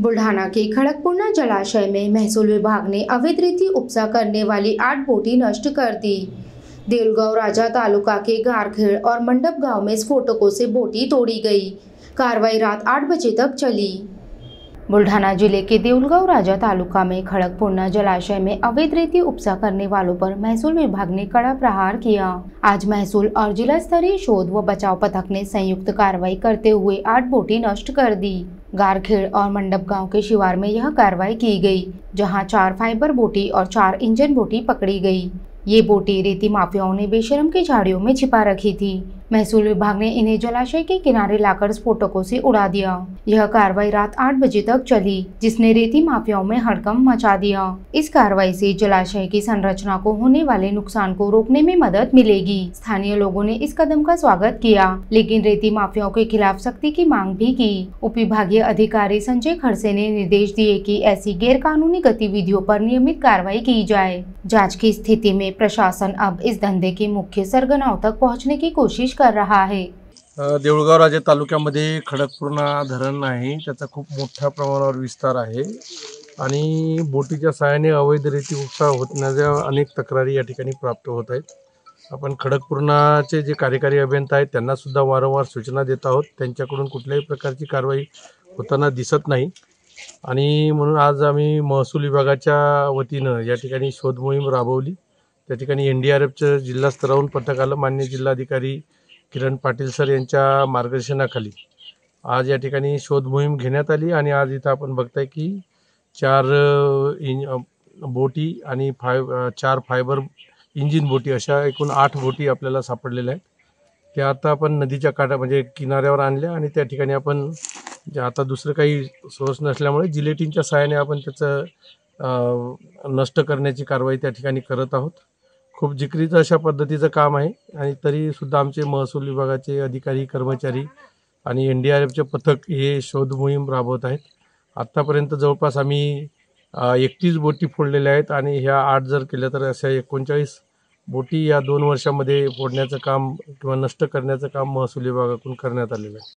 बुल्ढाना के खड़कपुरना जलाशय में महसूल विभाग ने अवैध रेती उपसा करने वाली 8 बोटी नष्ट कर दी। देऊलगांव राजा तालुका के गारखेड़ और मंडप गांव में स्फोटकों से बोटी तोड़ी गई। कार्रवाई रात 8 बजे तक चली। बुल्ढाना जिले के देऊलगांव राजा तालुका में खड़कपुरना जलाशय में अवैध रेती उपसा करने वालों पर महसूल विभाग ने कड़ा प्रहार किया। आज महसूल और जिला स्तरीय शोध व बचाव पथक ने संयुक्त कार्रवाई करते हुए 8 बोटी नष्ट कर दी। गारखेड़ और मंडप गांव के शिवार में यह कार्रवाई की गई, जहां 4 फाइबर बोटी और 4 इंजन बोटी पकड़ी गई। ये बोटी रेती माफियाओं ने बेशरम की झाड़ियों में छिपा रखी थी। महसूल विभाग ने इन्हें जलाशय के किनारे लाकर स्फोटकों से उड़ा दिया। यह कार्रवाई रात 8 बजे तक चली, जिसने रेती माफियाओं में हड़कंप मचा दिया। इस कार्रवाई से जलाशय की संरचना को होने वाले नुकसान को रोकने में मदद मिलेगी। स्थानीय लोगों ने इस कदम का स्वागत किया, लेकिन रेती माफियाओं के खिलाफ सख्ती की मांग भी की। उप विभागीय अधिकारी संजय खड़से ने निर्देश दिए कि ऐसी गैरकानूनी गतिविधियों पर नियमित कार्रवाई की जाए। जाँच की स्थिति में प्रशासन अब इस धंधे के मुख्य सरगनाओं तक पहुंचने की कोशिश कर रहा है। देऊळगाव राजा तालुक्यामध्ये खडकपूर्णा धरण आहे, त्याचा खूप मोठ्या प्रमाणावर विस्तार आहे आणि बोटीच्या सहाय्याने अवैध रेती उपसा होण्याच्या अनेक तक्रारी या ठिकाणी प्राप्त होत आहेत। आपण खडकपूर्णाचे जे कार्यकारी अभियंता आहेत त्यांना सुद्धा वारंवार सूचना देत आहोत। त्यांच्याकडून कुठल्याही प्रकारची कारवाई होताना दिसत नाही आणि म्हणून आज आम्ही महसूल विभागाच्या वतीनं या ठिकाणी शोध मोहीम राबवली। त्या ठिकाणी एनडीआरएफचं जिल्हा स्तरावरून पथक आलं। माननीय जिल्हाधिकारी किरण पाटील सर यांच्या मार्गदर्शनाखाली आज या ठिकाणी शोध मोहीम घेण्यात आली आणि आज इथं आपण बघताय की 4 बोटी आणि 4 फायबर इंजिन बोटी अशा एकूण 8 बोटी आपल्याला सापडलेल्या आहेत। त्या आता आपण नदीच्या काठा म्हणजे किनाऱ्यावर आणल्या आणि त्या ठिकाणी आपण आता दुसरं काही सोर्स नसल्यामुळे जिलेटिनच्या सहाय्याने आपण त्याचं नष्ट करण्याची कारवाई त्या ठिकाणी करत आहोत। खूप जिकिरीचं अशा पद्धतीचं काम आहे आणि तरी सुद्धा आमचे महसूल विभागाचे अधिकारी कर्मचारी आणि एनडीआरएफचे पथक हे शोध मोहीम राबवत आहेत। आत्तापर्यंत जवळपास आम्ही 31 बोटी फोडलेल्या आहेत आणि ह्या 8 जर केल्या तर अशा 39 बोटी या 2 वर्षामध्ये फोडण्याचं काम किंवा नष्ट करण्याचं काम महसूल विभागाकडून करण्यात आलेलं आहे।